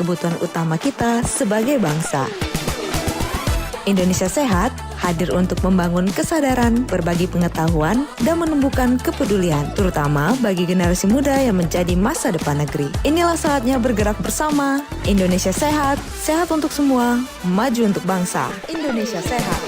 kebutuhan utama kita sebagai bangsa. Indonesia Sehat hadir untuk membangun kesadaran, berbagi pengetahuan, dan menumbuhkan kepedulian, terutama bagi generasi muda yang menjadi masa depan negeri. Inilah saatnya bergerak bersama. Indonesia Sehat, sehat untuk semua, maju untuk bangsa. Indonesia Sehat.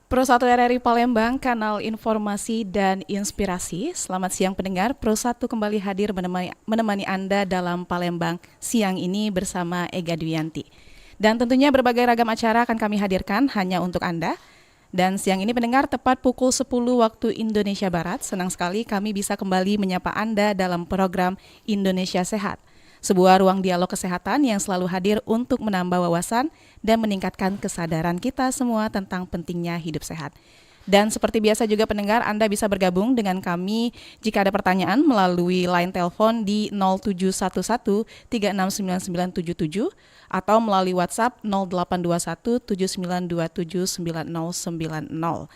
Pro 1 RRI Palembang, kanal informasi dan inspirasi. Selamat siang pendengar, Pro 1 kembali hadir menemani Anda dalam Palembang siang ini bersama Ega Dwianti. Dan tentunya berbagai ragam acara akan kami hadirkan hanya untuk Anda. Dan siang ini pendengar tepat pukul 10 waktu Indonesia Barat, senang sekali kami bisa kembali menyapa Anda dalam program Indonesia Sehat. Sebuah ruang dialog kesehatan yang selalu hadir untuk menambah wawasan dan meningkatkan kesadaran kita semua tentang pentingnya hidup sehat. Dan seperti biasa juga pendengar, Anda bisa bergabung dengan kami jika ada pertanyaan melalui line telepon di 0711 369977 atau melalui WhatsApp 0821 7927 9090.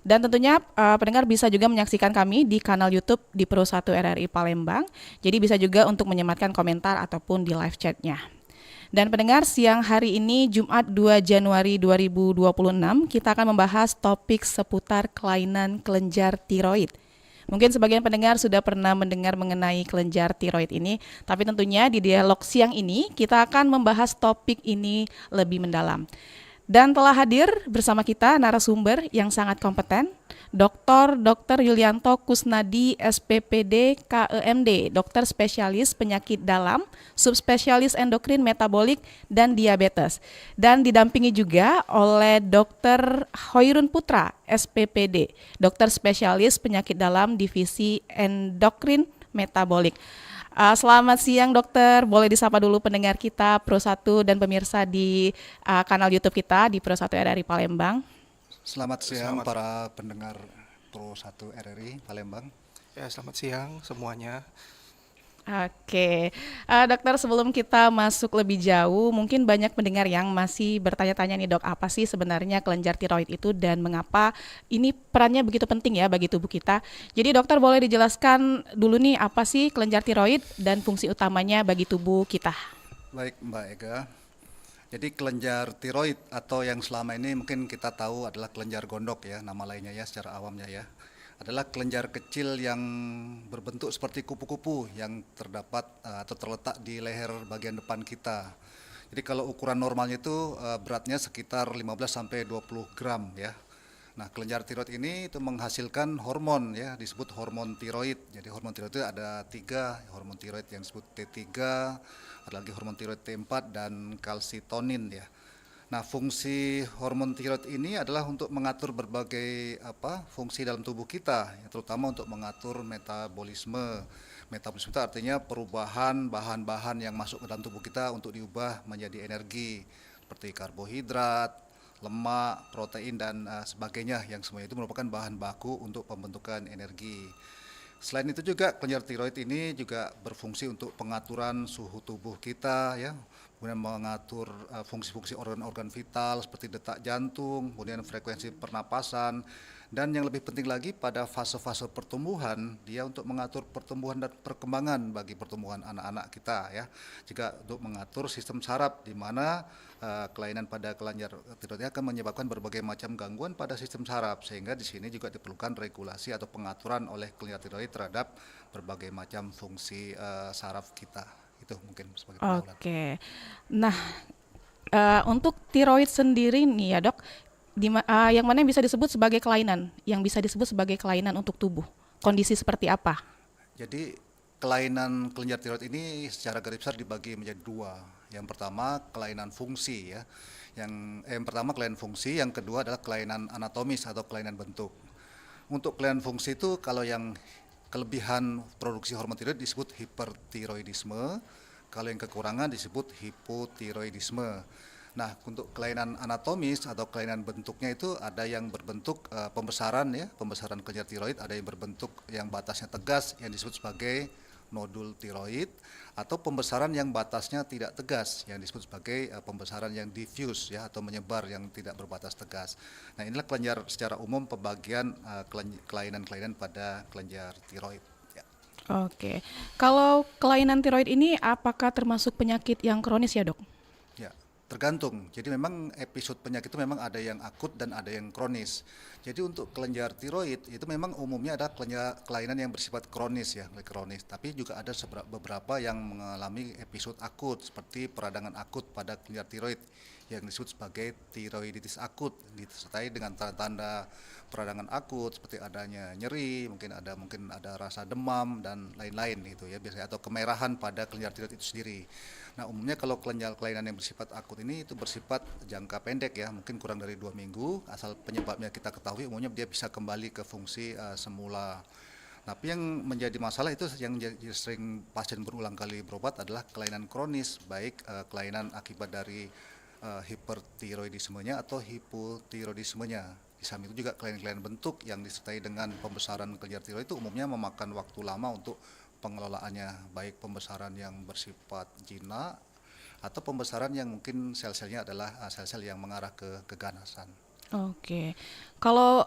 Dan tentunya pendengar bisa juga menyaksikan kami di kanal YouTube di Pro 1 RRI Palembang. Jadi bisa juga untuk menyematkan komentar ataupun di live chatnya. Dan pendengar, siang hari ini Jumat 2 Januari 2026 kita akan membahas topik seputar kelainan kelenjar tiroid. Mungkin sebagian pendengar sudah pernah mendengar mengenai kelenjar tiroid ini, tapi tentunya di dialog siang ini kita akan membahas topik ini lebih mendalam. Dan telah hadir bersama kita narasumber yang sangat kompeten, Dr. Yulianto Kusnadi, SPPD, KEMD, dokter spesialis penyakit dalam, subspesialis endokrin metabolik dan diabetes. Dan didampingi juga oleh Dr. Hoirun Putra, SPPD, dokter spesialis penyakit dalam divisi endokrin metabolik. Selamat siang dokter, boleh disapa dulu pendengar kita Pro 1 dan pemirsa di kanal YouTube kita di Pro 1 RRI Palembang. Selamat siang para pendengar Pro 1 RRI Palembang. Ya, selamat siang semuanya. Oke, dokter, sebelum kita masuk lebih jauh, mungkin banyak pendengar yang masih bertanya-tanya nih dok, apa sih sebenarnya kelenjar tiroid itu dan mengapa ini perannya begitu penting ya bagi tubuh kita. Jadi dokter boleh dijelaskan dulu nih apa sih kelenjar tiroid dan fungsi utamanya bagi tubuh kita. Baik Mbak Ega, jadi kelenjar tiroid atau yang selama ini mungkin kita tahu adalah kelenjar gondok ya, nama lainnya ya secara awamnya ya, adalah kelenjar kecil yang berbentuk seperti kupu-kupu yang terdapat atau terletak di leher bagian depan kita. Jadi kalau ukuran normalnya itu beratnya sekitar 15-20 gram ya. Nah, kelenjar tiroid ini itu menghasilkan hormon ya, disebut hormon tiroid. Jadi hormon tiroid itu ada 3, hormon tiroid yang disebut T3, ada lagi hormon tiroid T4 dan kalsitonin ya. Nah, fungsi hormon tiroid ini adalah untuk mengatur berbagai fungsi dalam tubuh kita, ya, terutama untuk mengatur metabolisme. Metabolisme itu artinya perubahan bahan-bahan yang masuk ke dalam tubuh kita untuk diubah menjadi energi, seperti karbohidrat, lemak, protein, dan sebagainya, yang semuanya itu merupakan bahan baku untuk pembentukan energi. Selain itu juga kelenjar tiroid ini juga berfungsi untuk pengaturan suhu tubuh kita ya, kemudian mengatur fungsi-fungsi organ-organ vital seperti detak jantung, kemudian frekuensi pernapasan, dan yang lebih penting lagi pada fase-fase pertumbuhan dia untuk mengatur pertumbuhan dan perkembangan bagi pertumbuhan anak-anak kita ya, juga untuk mengatur sistem saraf di mana kelainan pada kelenjar tiroid akan menyebabkan berbagai macam gangguan pada sistem saraf, sehingga di sini juga diperlukan regulasi atau pengaturan oleh kelenjar tiroid terhadap berbagai macam fungsi saraf kita. Itu mungkin sebagai pergaulan. Oke, nah untuk tiroid sendiri nih ya dok, yang mana yang bisa disebut sebagai kelainan, yang bisa disebut sebagai kelainan untuk tubuh, kondisi seperti apa? Jadi kelainan kelenjar tiroid ini secara garis besar dibagi menjadi 2. Yang pertama kelainan fungsi ya. Yang pertama kelainan fungsi, yang kedua adalah kelainan anatomis atau kelainan bentuk. Untuk kelainan fungsi itu kalau yang kelebihan produksi hormon tiroid disebut hipertiroidisme, kalau yang kekurangan disebut hipotiroidisme. Nah, untuk kelainan anatomis atau kelainan bentuknya itu ada yang berbentuk pembesaran ya, pembesaran kelenjar tiroid, ada yang berbentuk yang batasnya tegas yang disebut sebagai nodul tiroid, atau pembesaran yang batasnya tidak tegas yang disebut sebagai pembesaran yang diffuse ya, atau menyebar yang tidak berbatas tegas. Nah, inilah kelenjar secara umum pembagian kelainan-kelainan pada kelenjar tiroid. Ya. Oke. Kalau kelainan tiroid ini apakah termasuk penyakit yang kronis ya, Dok? Ya, tergantung. Jadi memang episode penyakit itu memang ada yang akut dan ada yang kronis. Jadi untuk kelenjar tiroid itu memang umumnya ada kelainan yang bersifat kronis ya, kronis. Tapi juga ada beberapa yang mengalami episode akut seperti peradangan akut pada kelenjar tiroid yang disebut sebagai tiroiditis akut, disertai dengan tanda-tanda peradangan akut seperti adanya nyeri, mungkin ada rasa demam dan lain-lain gitu ya biasanya, atau kemerahan pada kelenjar tiroid itu sendiri. Nah, umumnya kalau kelainan yang bersifat akut ini itu bersifat jangka pendek ya, mungkin kurang dari 2 minggu, asal penyebabnya kita ketahui umumnya dia bisa kembali ke fungsi semula. Tapi yang menjadi masalah itu yang sering pasien berulang kali berobat adalah kelainan kronis, baik kelainan akibat dari hipertiroidismenya atau hipotiroidismenya. Di samping itu juga kelainan-kelainan bentuk yang disertai dengan pembesaran kelenjar tiroid itu umumnya memakan waktu lama untuk pengelolaannya, baik pembesaran yang bersifat jinak atau pembesaran yang mungkin sel-selnya adalah sel-sel yang mengarah ke keganasan. Oke. Kalau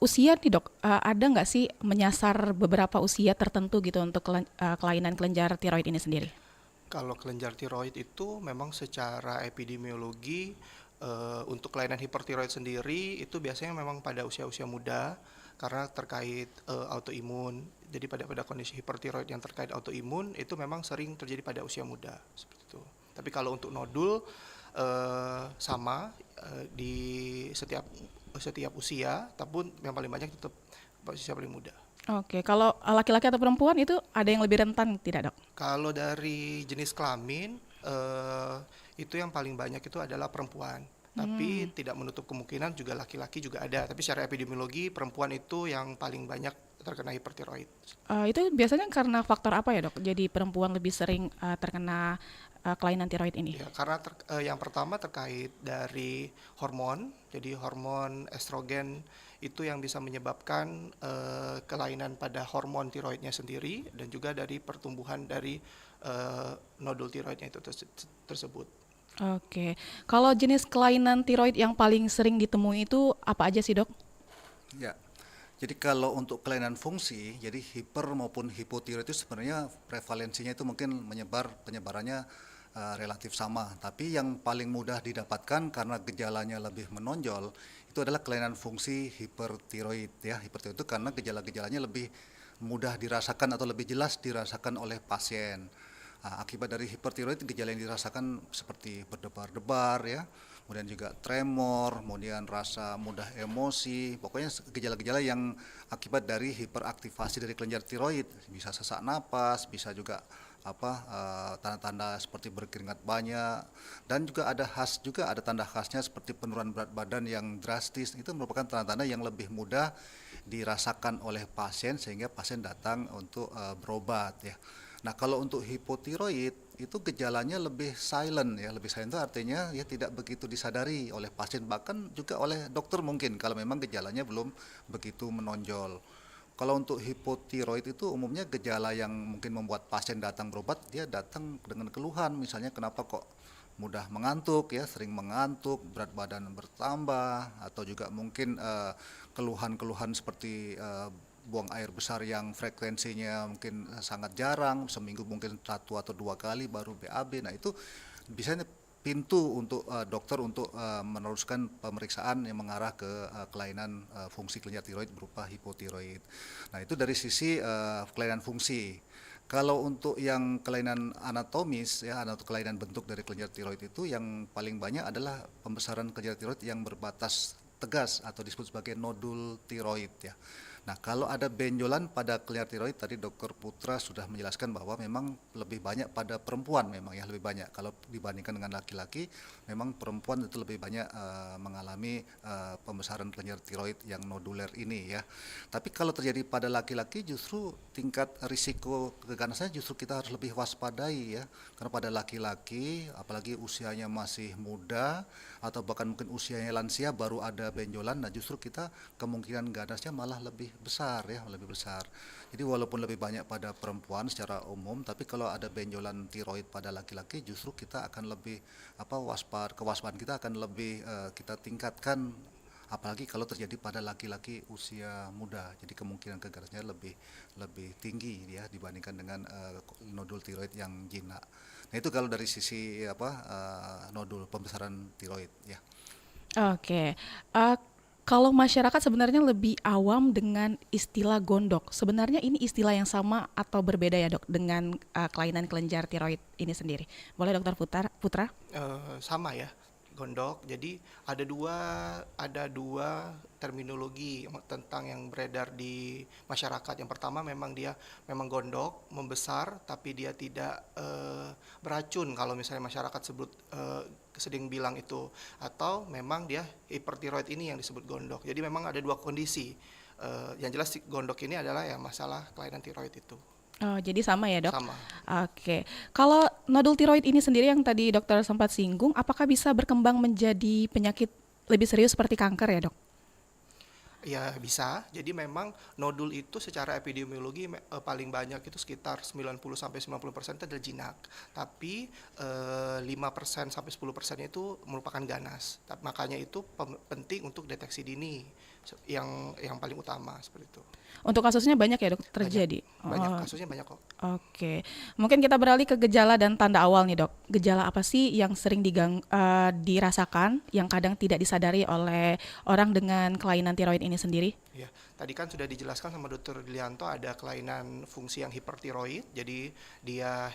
usia nih, Dok, ada nggak sih menyasar beberapa usia tertentu gitu untuk kelainan kelenjar tiroid ini sendiri? Kalau kelenjar tiroid itu memang secara epidemiologi untuk kelainan hipertiroid sendiri itu biasanya memang pada usia-usia muda karena terkait autoimun. Jadi pada kondisi hipertiroid yang terkait autoimun itu memang sering terjadi pada usia muda seperti itu. Tapi kalau untuk nodul sama di setiap usia, tapi yang paling banyak tetap usia paling muda. Oke, kalau laki-laki atau perempuan itu ada yang lebih rentan tidak, Dok? Kalau dari jenis kelamin itu yang paling banyak itu adalah perempuan. Tapi tidak menutup kemungkinan juga laki-laki juga ada. Tapi secara epidemiologi perempuan itu yang paling banyak terkena hipertiroid. Itu biasanya karena faktor apa ya, Dok? Jadi perempuan lebih sering terkena kelainan tiroid ini? Ya, karena yang pertama terkait dari hormon. Jadi hormon estrogen itu yang bisa menyebabkan kelainan pada hormon tiroidnya sendiri dan juga dari pertumbuhan dari nodul tiroidnya itu tersebut. Oke, kalau jenis kelainan tiroid yang paling sering ditemui itu apa aja sih, Dok? Ya. Jadi kalau untuk kelainan fungsi, jadi hiper maupun hipotiroid itu sebenarnya prevalensinya itu mungkin penyebarannya relatif sama. Tapi yang paling mudah didapatkan karena gejalanya lebih menonjol itu adalah kelainan fungsi hipertiroid ya. Hipertiroid itu karena gejala-gejalanya lebih mudah dirasakan atau lebih jelas dirasakan oleh pasien. Akibat dari hipertiroid gejala yang dirasakan seperti berdebar-debar ya, kemudian juga tremor, kemudian rasa mudah emosi, pokoknya gejala-gejala yang akibat dari hiperaktivasi dari kelenjar tiroid, bisa sesak napas, bisa juga tanda-tanda seperti berkeringat banyak, dan juga ada tanda khasnya seperti penurunan berat badan yang drastis. Itu merupakan tanda-tanda yang lebih mudah dirasakan oleh pasien sehingga pasien datang untuk berobat ya. Nah, kalau untuk hipotiroid itu gejalanya lebih silent ya, lebih silent itu artinya ya tidak begitu disadari oleh pasien, bahkan juga oleh dokter mungkin kalau memang gejalanya belum begitu menonjol. Kalau untuk hipotiroid itu umumnya gejala yang mungkin membuat pasien datang berobat, dia datang dengan keluhan, misalnya kenapa kok mudah mengantuk ya, sering mengantuk, berat badan bertambah, atau juga mungkin keluhan-keluhan seperti buang air besar yang frekuensinya mungkin sangat jarang, seminggu mungkin 1 atau 2 kali baru BAB. Nah, itu biasanya pintu untuk dokter untuk meneruskan pemeriksaan yang mengarah ke kelainan fungsi kelenjar tiroid berupa hipotiroid. Nah, itu dari sisi kelainan fungsi. Kalau untuk yang kelainan anatomis ya, atau kelainan bentuk dari kelenjar tiroid itu yang paling banyak adalah pembesaran kelenjar tiroid yang berbatas tegas atau disebut sebagai nodul tiroid ya. Nah, kalau ada benjolan pada kelenjar tiroid, tadi Dr. Putra sudah menjelaskan bahwa memang lebih banyak pada perempuan, memang ya lebih banyak. Kalau dibandingkan dengan laki-laki, memang perempuan itu lebih banyak mengalami pembesaran kelenjar tiroid yang noduler ini ya. Tapi kalau terjadi pada laki-laki justru tingkat risiko keganasannya justru kita harus lebih waspadai ya. Karena pada laki-laki, apalagi usianya masih muda atau bahkan mungkin usianya lansia baru ada benjolan, nah justru kita kemungkinan ganasnya malah lebih besar ya, lebih besar. Jadi walaupun lebih banyak pada perempuan secara umum, tapi kalau ada benjolan tiroid pada laki-laki justru kita akan lebih kewaspadaan kita akan lebih kita tingkatkan apalagi kalau terjadi pada laki-laki usia muda. Jadi kemungkinan kegarasnya lebih lebih tinggi ya dibandingkan dengan nodul tiroid yang jinak. Nah itu kalau dari sisi nodul pembesaran tiroid ya. Oke, kalau masyarakat sebenarnya lebih awam dengan istilah gondok. Sebenarnya ini istilah yang sama atau berbeda ya dok dengan kelainan kelenjar tiroid ini sendiri? Boleh dokter Putra? Sama ya, gondok. Jadi ada dua terminologi tentang yang beredar di masyarakat. Yang pertama memang dia memang gondok, membesar, tapi dia tidak beracun kalau misalnya masyarakat sebut sering bilang itu, atau memang dia hipertiroid ini yang disebut gondok. Jadi memang ada dua kondisi. Yang jelas gondok ini adalah ya masalah kelainan tiroid itu. Oh, jadi sama ya dok? Sama. Oke, kalau nodul tiroid ini sendiri yang tadi dokter sempat singgung, apakah bisa berkembang menjadi penyakit lebih serius seperti kanker ya dok? Ya bisa, jadi memang nodul itu secara epidemiologi paling banyak itu sekitar 90-90% itu adalah jinak. Tapi 5% sampai 10% itu merupakan ganas. Makanya itu penting untuk deteksi dini yang paling utama seperti itu. Untuk kasusnya banyak ya dok terjadi? Banyak kasusnya banyak kok. Oke, mungkin kita beralih ke gejala dan tanda awal nih dok. Gejala apa sih yang sering dirasakan, yang kadang tidak disadari oleh orang dengan kelainan tiroid ini sendiri? Ya, tadi kan sudah dijelaskan sama Dr. Dilianto ada kelainan fungsi yang hipertiroid, jadi dia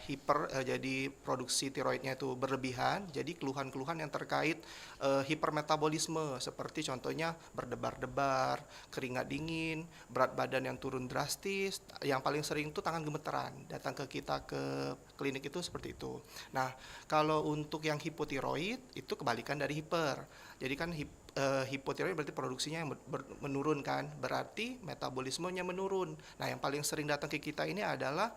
jadi produksi tiroidnya itu berlebihan, jadi keluhan-keluhan yang terkait hipermetabolisme seperti contohnya berdebar-debar, keringat dingin, berat badan yang turun drastis, yang paling sering itu tangan gemeteran, datang ke kita ke klinik itu seperti itu. Nah, kalau untuk yang hipotiroid itu kebalikan dari hiper, jadi kan hipotiroid berarti produksinya yang menurun kan, berarti metabolismenya menurun. Nah yang paling sering datang ke kita ini adalah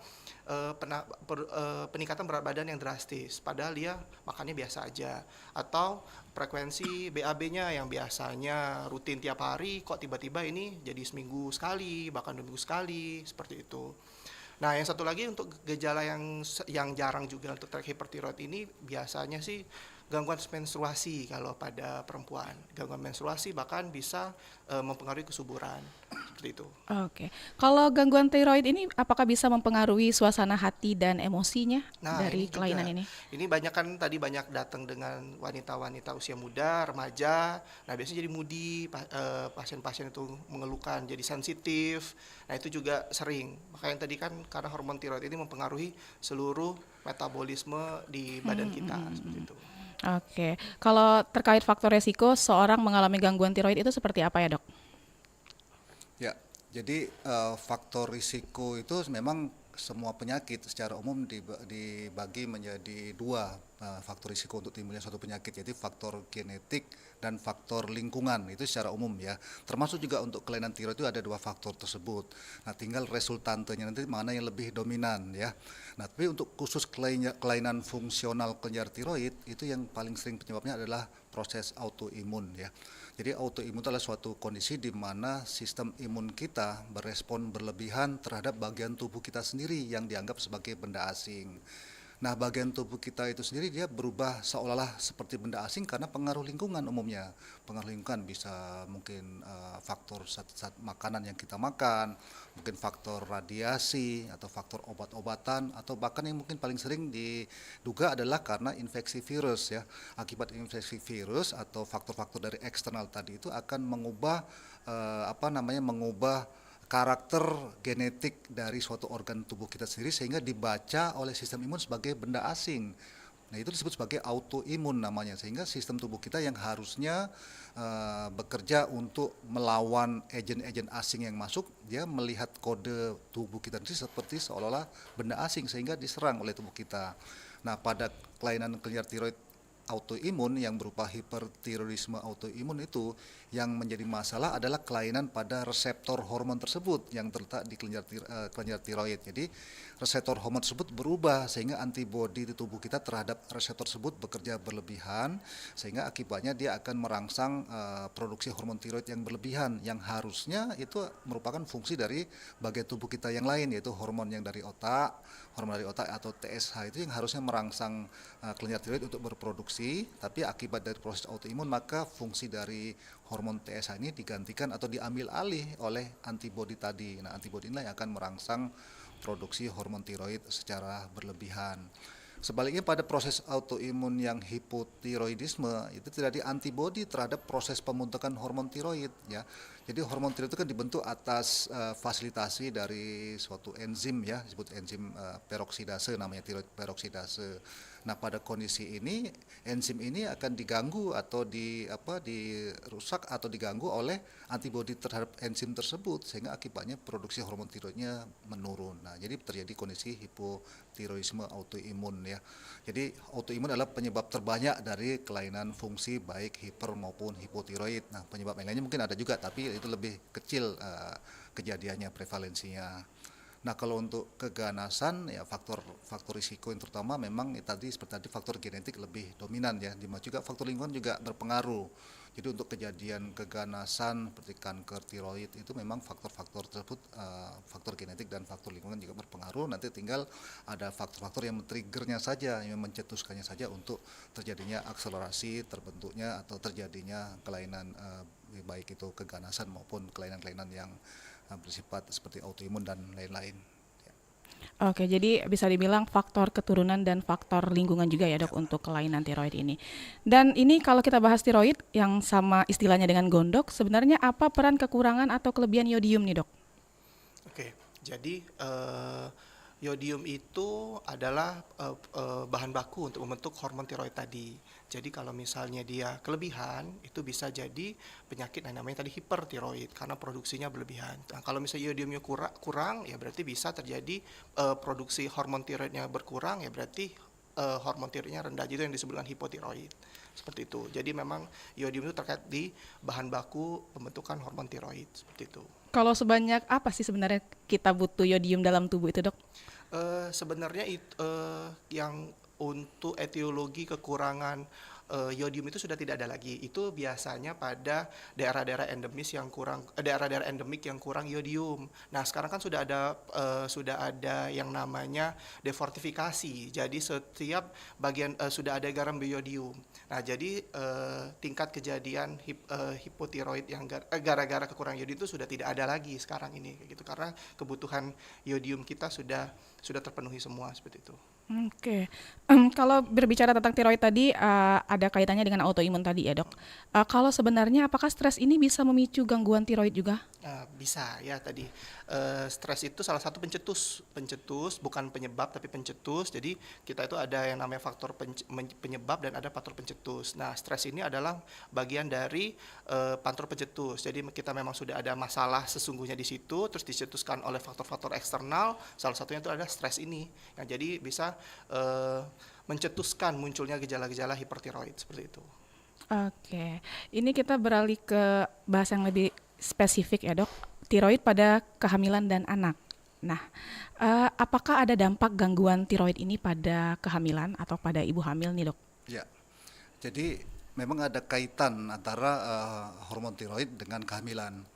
peningkatan berat badan yang drastis, padahal dia makannya biasa aja, atau frekuensi BAB-nya yang biasanya rutin tiap hari kok tiba-tiba ini jadi seminggu sekali, bahkan 2 minggu sekali, seperti itu. Nah, yang satu lagi untuk gejala yang jarang juga untuk hipertiroid ini biasanya sih gangguan menstruasi kalau pada perempuan. Gangguan menstruasi bahkan bisa mempengaruhi kesuburan. Seperti itu. Oke, kalau gangguan tiroid ini apakah bisa mempengaruhi suasana hati dan emosinya dari kelainan ini? Ini banyak kan tadi banyak datang dengan wanita-wanita usia muda, remaja. Nah, biasanya jadi moody, pasien-pasien itu mengeluhkan jadi sensitif. Nah, itu juga sering. Makanya tadi kan karena hormon tiroid ini mempengaruhi seluruh metabolisme di badan kita seperti itu. Oke, kalau terkait faktor resiko seorang mengalami gangguan tiroid itu seperti apa ya dok? Ya, jadi faktor risiko itu memang semua penyakit secara umum dibagi menjadi dua faktor risiko untuk timbulnya suatu penyakit, yaitu faktor genetik dan faktor lingkungan. Itu secara umum ya. Termasuk juga untuk kelainan tiroid itu ada dua faktor tersebut. Nah, tinggal resultantenya nanti mana yang lebih dominan ya. Nah, tapi untuk khusus kelainan fungsional kelenjar tiroid itu yang paling sering penyebabnya adalah proses autoimun ya. Jadi autoimun itu adalah suatu kondisi di mana sistem imun kita berespon berlebihan terhadap bagian tubuh kita sendiri yang dianggap sebagai benda asing. Nah, bagian tubuh kita itu sendiri dia berubah seolah-olah seperti benda asing karena pengaruh lingkungan umumnya. Pengaruh lingkungan bisa mungkin faktor zat makanan yang kita makan, mungkin faktor radiasi atau faktor obat-obatan, atau bahkan yang mungkin paling sering diduga adalah karena infeksi virus ya. Akibat infeksi virus atau faktor-faktor dari eksternal tadi itu akan mengubah mengubah karakter genetik dari suatu organ tubuh kita sendiri sehingga dibaca oleh sistem imun sebagai benda asing. Nah, itu disebut sebagai autoimun namanya, sehingga sistem tubuh kita yang harusnya bekerja untuk melawan agen-agen asing yang masuk, dia melihat kode tubuh kita sendiri seperti seolah-olah benda asing sehingga diserang oleh tubuh kita. Nah, pada kelainan kelenjar tiroid autoimun yang berupa hipertiroidisme autoimun itu yang menjadi masalah adalah kelainan pada reseptor hormon tersebut yang terletak di kelenjar tiroid. Jadi reseptor hormon tersebut berubah sehingga antibodi di tubuh kita terhadap reseptor tersebut bekerja berlebihan, sehingga akibatnya dia akan merangsang produksi hormon tiroid yang berlebihan, yang harusnya itu merupakan fungsi dari bagian tubuh kita yang lain, yaitu hormon dari otak atau TSH itu yang harusnya merangsang kelenjar tiroid untuk berproduksi, tapi akibat dari proses autoimun maka fungsi dari hormon TSH ini digantikan atau diambil alih oleh antibodi tadi. Nah, antibodi inilah yang akan merangsang produksi hormon tiroid secara berlebihan. Sebaliknya pada proses autoimun yang hipotiroidisme itu tidak ada antibodi terhadap proses pembentukan hormon tiroid ya. Jadi hormon tiroid itu kan dibentuk atas fasilitasi dari suatu enzim ya, disebut enzim peroksidase, namanya tiroid peroksidase. Nah, pada kondisi ini enzim ini akan diganggu atau dirusak atau diganggu oleh antibodi terhadap enzim tersebut, sehingga akibatnya produksi hormon tiroidnya menurun. Nah, jadi terjadi kondisi hipotiroidisme autoimun ya. Jadi autoimun adalah penyebab terbanyak dari kelainan fungsi baik hiper maupun hipotiroid. Nah, penyebab yang lainnya mungkin ada juga, tapi itu lebih kecil kejadiannya, prevalensinya. Nah, kalau untuk keganasan ya faktor risiko yang terutama memang seperti tadi faktor genetik lebih dominan ya, dimana juga faktor lingkungan juga berpengaruh. Jadi untuk kejadian keganasan seperti kanker tiroid itu memang faktor-faktor tersebut, faktor genetik dan faktor lingkungan juga berpengaruh. Nanti tinggal ada faktor-faktor yang men-triggernya saja, yang mencetuskannya saja untuk terjadinya akselerasi terbentuknya atau terjadinya kelainan baik itu keganasan maupun kelainan-kelainan yang bersifat seperti autoimun dan lain-lain. Oke, jadi bisa dibilang faktor keturunan dan faktor lingkungan juga ya dok untuk kelainan tiroid ini. Dan ini kalau kita bahas tiroid yang sama istilahnya dengan gondok, sebenarnya apa peran kekurangan atau kelebihan yodium nih dok? Oke, jadi yodium itu adalah bahan baku untuk membentuk hormon tiroid tadi. Jadi kalau misalnya dia kelebihan, itu bisa jadi penyakit yang namanya tadi hipertiroid karena produksinya berlebihan. Nah, kalau misalnya yodiumnya kurang, ya berarti bisa terjadi produksi hormon tiroidnya berkurang, ya berarti hormon tiroidnya rendah, itu yang disebut dengan hipotiroid. Seperti itu. Jadi memang yodium itu terkait di bahan baku pembentukan hormon tiroid, seperti itu. Kalau sebanyak apa sih sebenarnya kita butuh yodium dalam tubuh itu dok? Sebenarnya yang untuk etiologi kekurangan yodium itu sudah tidak ada lagi. Itu biasanya pada daerah-daerah endemis yang kurang, daerah-daerah endemik yang kurang yodium. Nah, sekarang kan sudah ada yang namanya defortifikasi. Jadi setiap bagian sudah ada garam biodium. Nah, jadi tingkat kejadian hipotiroid yang gara-gara kekurangan yodium itu sudah tidak ada lagi sekarang ini, gitu. Karena kebutuhan yodium kita sudah terpenuhi semua seperti itu. Oke, kalau berbicara tentang tiroid tadi ada kaitannya dengan autoimun tadi ya dok. Kalau sebenarnya apakah stres ini bisa memicu gangguan tiroid juga? Bisa ya tadi. Stres itu salah satu pencetus bukan penyebab tapi pencetus. Jadi kita itu ada yang namanya faktor penyebab dan ada faktor pencetus. Nah, stres ini adalah bagian dari faktor pencetus. Jadi kita memang sudah ada masalah sesungguhnya di situ, terus dicetuskan oleh faktor-faktor eksternal. Salah satunya itu ada stres ini. Nah, jadi bisa mencetuskan munculnya gejala-gejala hipertiroid seperti itu. Oke, ini kita beralih ke bahas yang lebih spesifik ya dok, tiroid pada kehamilan dan anak. Nah, apakah ada dampak gangguan tiroid ini pada kehamilan atau pada ibu hamil nih dok? Ya, jadi memang ada kaitan antara hormon tiroid dengan kehamilan.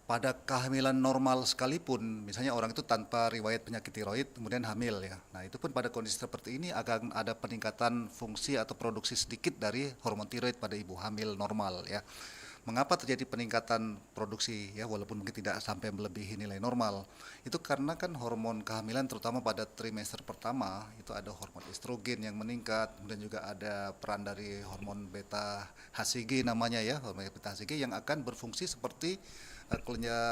Pada kehamilan normal sekalipun, misalnya orang itu tanpa riwayat penyakit tiroid kemudian hamil ya. Nah, itu pun pada kondisi seperti ini akan ada peningkatan fungsi atau produksi sedikit dari hormon tiroid pada ibu hamil normal ya. Mengapa terjadi peningkatan produksi ya, walaupun mungkin tidak sampai melebihi nilai normal? Itu karena kan hormon kehamilan terutama pada trimester pertama itu ada hormon estrogen yang meningkat, kemudian juga ada peran dari hormon beta HCG namanya ya, hormon beta HCG yang akan berfungsi seperti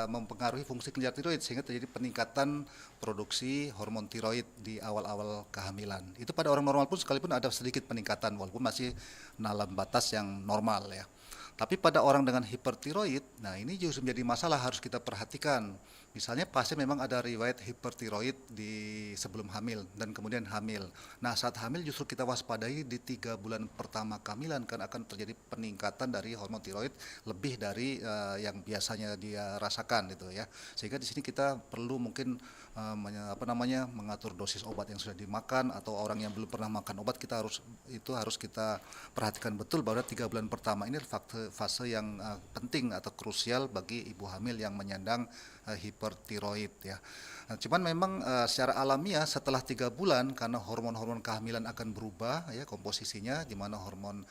mempengaruhi fungsi kelenjar tiroid sehingga terjadi peningkatan produksi hormon tiroid di awal-awal kehamilan. Itu pada orang normal pun sekalipun ada sedikit peningkatan walaupun masih dalam batas yang normal ya. Tapi pada orang dengan hipertiroid, nah ini justru menjadi masalah harus kita perhatikan Misalnya pasien memang ada riwayat hipertiroid di sebelum hamil dan kemudian hamil. Nah, saat hamil justru kita waspadai di 3 bulan pertama kehamilan kan akan terjadi peningkatan dari hormon tiroid lebih dari yang biasanya dia rasakan gitu ya. Sehingga di sini kita perlu mungkin mengatur dosis obat yang sudah dimakan, atau orang yang belum pernah makan obat harus kita perhatikan betul bahwa 3 bulan pertama ini fase yang penting atau krusial bagi ibu hamil yang menyandang hipertiroid ya. Nah, cuman memang secara alamiah setelah 3 bulan karena hormon-hormon kehamilan akan berubah ya komposisinya, di mana hormon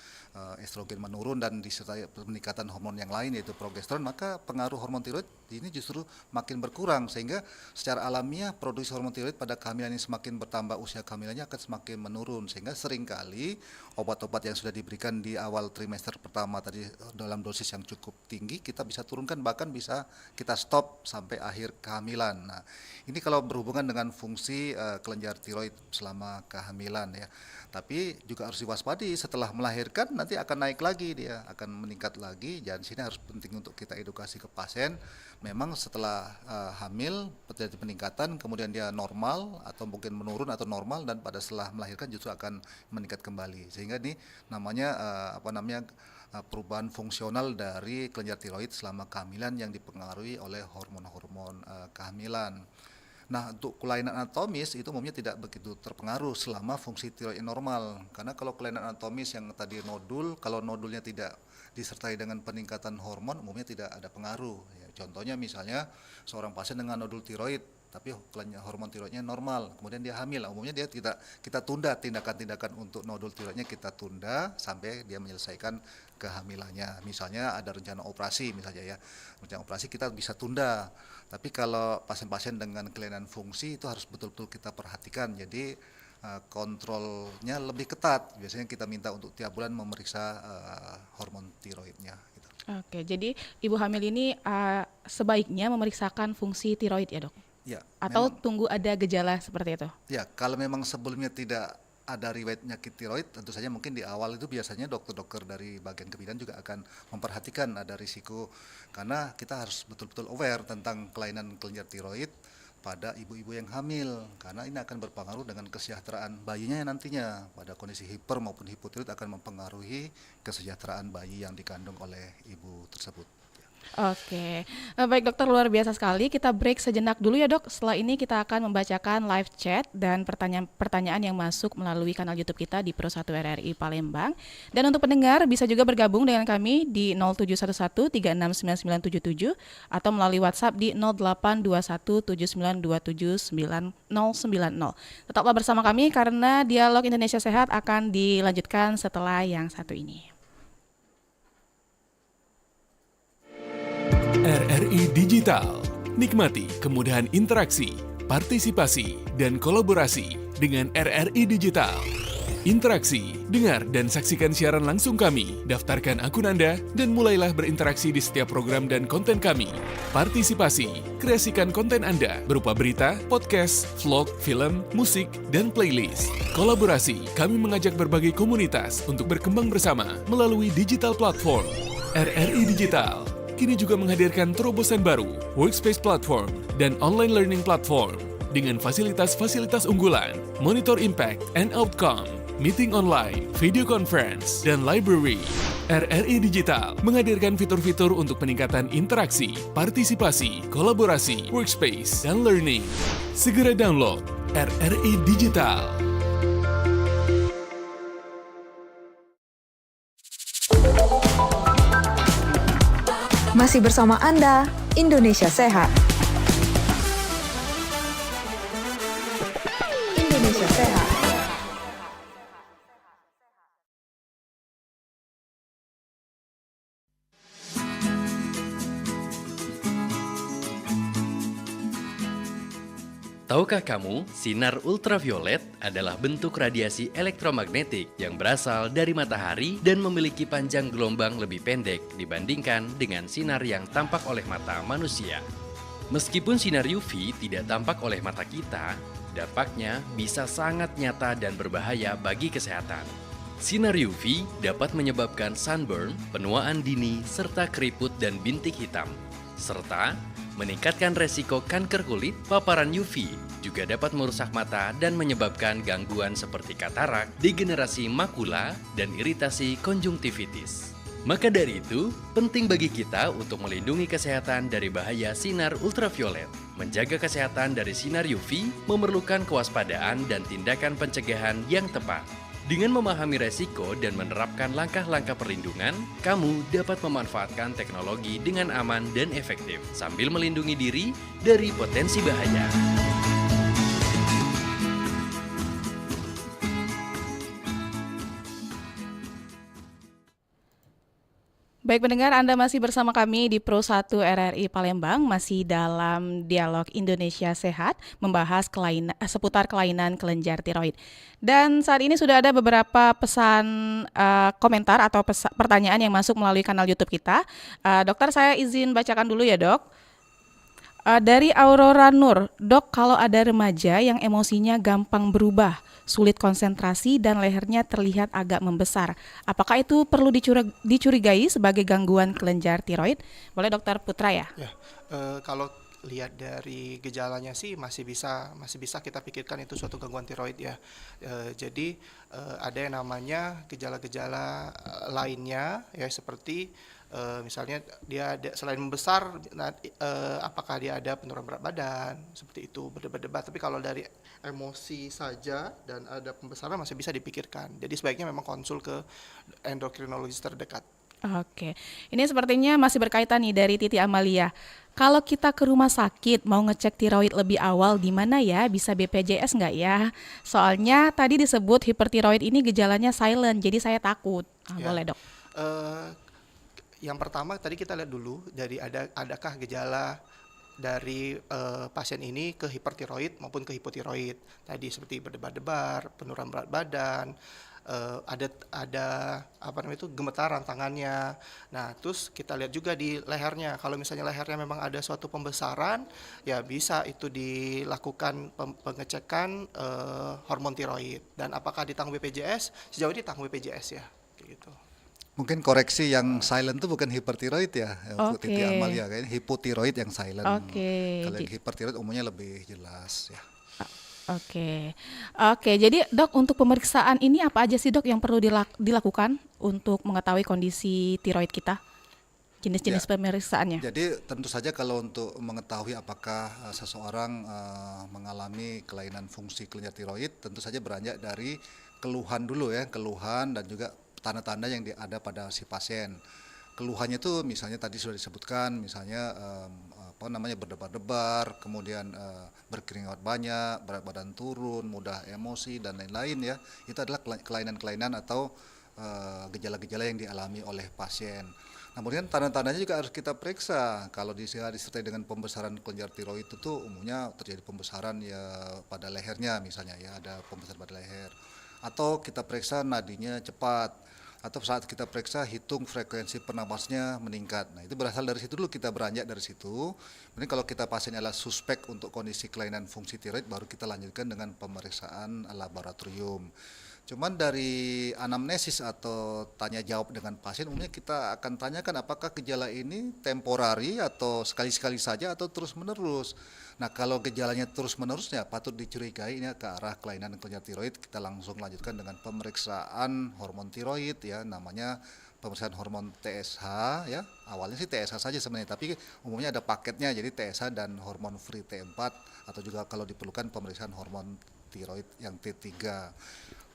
estrogen menurun dan disertai peningkatan hormon yang lain yaitu progesteron, maka pengaruh hormon tiroid ini justru makin berkurang, sehingga secara alamiah produksi hormon tiroid pada kehamilan ini semakin bertambah, usia kehamilannya akan semakin menurun, sehingga seringkali obat-obat yang sudah diberikan di awal trimester pertama tadi dalam dosis yang cukup tinggi kita bisa turunkan, bahkan bisa kita stop sampai akhir kehamilan. Nah, ini kalau berhubungan dengan fungsi kelenjar tiroid selama kehamilan ya. Tapi juga harus diwaspadi setelah melahirkan nanti akan naik lagi, dia akan meningkat lagi. Dan sini harus penting untuk kita edukasi ke pasien. Memang setelah hamil terjadi peningkatan, kemudian dia normal atau mungkin menurun atau normal, dan pada setelah melahirkan justru akan meningkat kembali. Sehingga ini namanya perubahan fungsional dari kelenjar tiroid selama kehamilan yang dipengaruhi oleh hormon-hormon kehamilan. Nah, untuk kelainan anatomis itu umumnya tidak begitu terpengaruh selama fungsi tiroid normal. Karena kalau kelainan anatomis yang tadi nodul, kalau nodulnya tidak disertai dengan peningkatan hormon, umumnya tidak ada pengaruh. Ya, contohnya misalnya seorang pasien dengan nodul tiroid, tapi hormon tiroidnya normal, kemudian dia hamil, umumnya kita tunda tindakan-tindakan untuk nodul tiroidnya, kita tunda sampai dia menyelesaikan kehamilannya. Misalnya ada rencana operasi misalnya ya, rencana operasi kita bisa tunda. Tapi kalau pasien-pasien dengan kelainan fungsi itu harus betul-betul kita perhatikan, jadi kontrolnya lebih ketat. Biasanya kita minta untuk tiap bulan memeriksa hormon tiroidnya gitu. Oke, jadi ibu hamil ini sebaiknya memeriksakan fungsi tiroid ya, Dok? Ya, Atau memang, tunggu ada gejala seperti itu? ya, kalau memang sebelumnya tidak ada riwayat penyakit tiroid, tentu saja mungkin di awal itu biasanya dokter-dokter dari bagian kebidanan juga akan memperhatikan ada risiko, karena kita harus betul-betul aware tentang kelainan kelenjar tiroid pada ibu-ibu yang hamil, karena ini akan berpengaruh dengan kesejahteraan bayinya nantinya. Pada kondisi hiper maupun hipotiroid akan mempengaruhi kesejahteraan bayi yang dikandung oleh ibu tersebut. Oke, baik dokter, luar biasa sekali. Kita break sejenak dulu ya, Dok. Setelah ini kita akan membacakan live chat dan pertanyaan yang masuk melalui kanal YouTube kita di Pro 1 RRI Palembang. Dan untuk pendengar bisa juga bergabung dengan kami di 0711 369977 atau melalui WhatsApp di 0821 7927 9090. Tetaplah bersama kami karena Dialog Indonesia Sehat akan dilanjutkan setelah yang satu ini. RRI Digital. Nikmati kemudahan interaksi, partisipasi, dan kolaborasi dengan RRI Digital. Interaksi, dengar dan saksikan siaran langsung kami, daftarkan akun Anda, dan mulailah berinteraksi di setiap program dan konten kami. Partisipasi, kreasikan konten Anda berupa berita, podcast, vlog, film, musik, dan playlist. Kolaborasi, kami mengajak berbagai komunitas untuk berkembang bersama melalui digital platform. RRI Digital kini juga menghadirkan terobosan baru, workspace platform, dan online learning platform dengan fasilitas-fasilitas unggulan, monitor impact and outcome, meeting online, video conference, dan library. RRI Digital menghadirkan fitur-fitur untuk peningkatan interaksi, partisipasi, kolaborasi, workspace, dan learning. Segera download RRI Digital. Masih bersama Anda, Indonesia Sehat. Indonesia Sehat. Tahukah kamu, sinar ultraviolet adalah bentuk radiasi elektromagnetik yang berasal dari matahari dan memiliki panjang gelombang lebih pendek dibandingkan dengan sinar yang tampak oleh mata manusia. Meskipun sinar UV tidak tampak oleh mata kita, dampaknya bisa sangat nyata dan berbahaya bagi kesehatan. Sinar UV dapat menyebabkan sunburn, penuaan dini, serta keriput dan bintik hitam, serta meningkatkan resiko kanker kulit, paparan UV, juga dapat merusak mata dan menyebabkan gangguan seperti katarak, degenerasi makula, dan iritasi konjungtivitis. Maka dari itu, penting bagi kita untuk melindungi kesehatan dari bahaya sinar ultraviolet. Menjaga kesehatan dari sinar UV memerlukan kewaspadaan dan tindakan pencegahan yang tepat. Dengan memahami resiko dan menerapkan langkah-langkah perlindungan, kamu dapat memanfaatkan teknologi dengan aman dan efektif, sambil melindungi diri dari potensi bahaya. Baik pendengar, Anda masih bersama kami di Pro 1 RRI Palembang, masih dalam dialog Indonesia Sehat, membahas seputar kelainan kelenjar tiroid. Dan saat ini sudah ada beberapa pesan komentar atau pertanyaan yang masuk melalui kanal YouTube kita. Dokter, saya izin bacakan dulu ya, Dok. Dari Aurora Nur, Dok, kalau ada remaja yang emosinya gampang berubah, sulit konsentrasi dan lehernya terlihat agak membesar, apakah itu perlu dicurigai sebagai gangguan kelenjar tiroid? Boleh Dokter Putra ya? Ya, kalau lihat dari gejalanya sih masih bisa kita pikirkan itu suatu gangguan tiroid ya. Jadi ada yang namanya gejala-gejala lainnya ya, seperti misalnya dia selain membesar, apakah dia ada penurunan berat badan, seperti itu, berdebat-debat. Tapi kalau dari emosi saja dan ada pembesaran masih bisa dipikirkan. Jadi sebaiknya memang konsul ke endokrinologis terdekat. Oke, ini sepertinya masih berkaitan nih dari Titi Amalia. Kalau kita ke rumah sakit mau ngecek tiroid lebih awal di mana ya? Bisa BPJS nggak ya? Soalnya tadi disebut hipertiroid ini gejalanya silent, jadi saya takut. Ya. Boleh Dok? Yang pertama tadi kita lihat dulu dari adakah gejala dari pasien ini ke hipertiroid maupun ke hipotiroid. Tadi seperti berdebar-debar, penurunan berat badan, ada apa namanya itu, gemetaran tangannya. Nah, terus kita lihat juga di lehernya. Kalau misalnya lehernya memang ada suatu pembesaran, ya bisa itu dilakukan pengecekan hormon tiroid. Dan apakah ditanggung BPJS? Sejauh ini ditanggung BPJS ya, kayak gitu. Mungkin koreksi, yang silent itu bukan hipertiroid ya, untuk Oke. Titi Amalia, kayaknya hipotiroid yang silent. Oke. Kalau yang hipertiroid umumnya lebih jelas ya. Oke, jadi Dok, untuk pemeriksaan ini apa aja sih Dok yang perlu dilakukan untuk mengetahui kondisi tiroid kita? Jenis-jenis Ya. pemeriksaannya. Jadi tentu saja kalau untuk mengetahui apakah seseorang mengalami kelainan fungsi kelenjar tiroid, tentu saja beranjak dari keluhan dulu ya, keluhan dan juga tanda-tanda yang ada pada si pasien. Keluhannya itu misalnya tadi sudah disebutkan, misalnya berdebar-debar, kemudian berkeringat banyak, berat badan turun, mudah emosi dan lain-lain ya. Itu adalah kelainan-kelainan atau gejala-gejala yang dialami oleh pasien. Nah, kemudian tanda-tandanya juga harus kita periksa. Kalau disertai dengan pembesaran kelenjar tiroid itu umumnya terjadi pembesaran ya pada lehernya misalnya ya, ada pembesaran pada leher. Atau kita periksa nadinya cepat. Atau saat kita periksa hitung frekuensi pernapasnya meningkat. Nah, itu berasal dari situ dulu, kita beranjak dari situ. Kemudian kalau kita pasien adalah suspek untuk kondisi kelainan fungsi tiroid, baru kita lanjutkan dengan pemeriksaan laboratorium. Cuman dari anamnesis atau tanya jawab dengan pasien, umumnya kita akan tanyakan apakah gejala ini temporari atau sekali-sekali saja atau terus-menerus. Nah, kalau gejalanya terus-menerusnya patut dicurigai ini ke arah kelainan kelenjar tiroid, kita langsung lanjutkan dengan pemeriksaan hormon tiroid ya, namanya pemeriksaan hormon TSH ya. Awalnya sih TSH saja sebenarnya, tapi umumnya ada paketnya, jadi TSH dan hormon free T4, atau juga kalau diperlukan pemeriksaan hormon tiroid yang T3.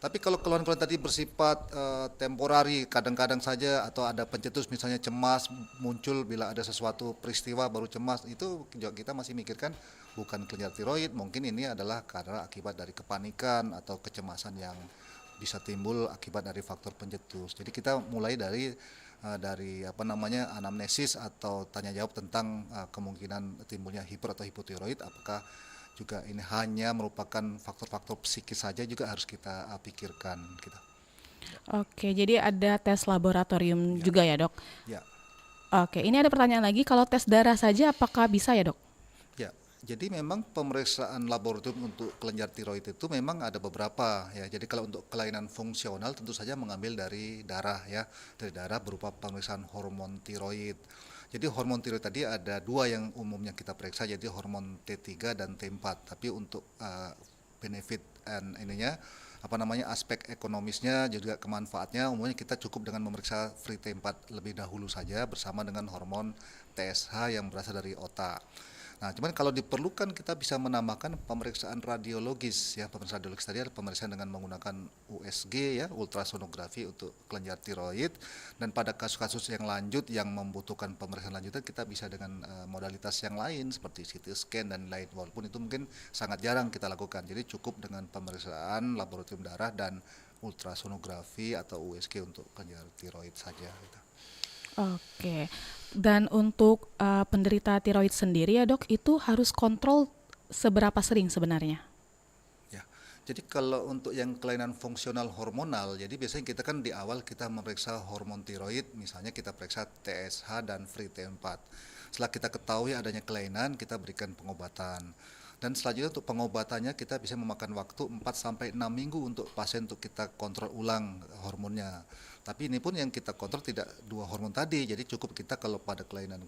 Tapi kalau keluhan-keluhan tadi bersifat temporari, kadang-kadang saja, atau ada pencetus misalnya cemas muncul bila ada sesuatu peristiwa baru cemas, itu kita masih mikirkan bukan kelenjar tiroid, mungkin ini adalah karena akibat dari kepanikan atau kecemasan yang bisa timbul akibat dari faktor pencetus. Jadi kita mulai dari anamnesis atau tanya jawab tentang kemungkinan timbulnya hiper atau hipotiroid, apakah juga ini hanya merupakan faktor-faktor psikis saja, juga harus kita pikirkan gitu. Oke, jadi ada tes laboratorium juga ya Dok? Ya. Oke, ini ada pertanyaan lagi, kalau tes darah saja apakah bisa ya Dok? Ya, jadi memang pemeriksaan laboratorium untuk kelenjar tiroid itu memang ada beberapa ya. Jadi kalau untuk kelainan fungsional tentu saja mengambil dari darah ya, dari darah berupa pemeriksaan hormon tiroid. Jadi hormon tiroid tadi ada dua yang umumnya kita periksa, jadi hormon T3 dan T4. Tapi untuk benefit and ininya aspek ekonomisnya juga kemanfaatnya umumnya kita cukup dengan memeriksa free T4 lebih dahulu saja bersama dengan hormon TSH yang berasal dari otak. Nah, cuman kalau diperlukan kita bisa menambahkan pemeriksaan radiologis ya. Pemeriksaan radiologis tadi adalah pemeriksaan dengan menggunakan USG ya, ultrasonografi untuk kelenjar tiroid, dan pada kasus-kasus yang lanjut yang membutuhkan pemeriksaan lanjutan kita bisa dengan modalitas yang lain seperti CT scan dan lain, walaupun itu mungkin sangat jarang kita lakukan. Jadi cukup dengan pemeriksaan laboratorium darah dan ultrasonografi atau USG untuk kelenjar tiroid saja gitu. Oke, dan untuk penderita tiroid sendiri ya dok, itu harus kontrol seberapa sering sebenarnya? Ya, jadi kalau untuk yang kelainan fungsional hormonal, jadi biasanya kita kan di awal kita memeriksa hormon tiroid, misalnya kita periksa TSH dan free T4. Setelah kita ketahui adanya kelainan, kita berikan pengobatan. Dan selanjutnya untuk pengobatannya kita bisa memakan waktu 4-6 minggu untuk pasien untuk kita kontrol ulang hormonnya. Tapi ini pun yang kita kontrol tidak dua hormon tadi, jadi cukup kita kalau pada kelainan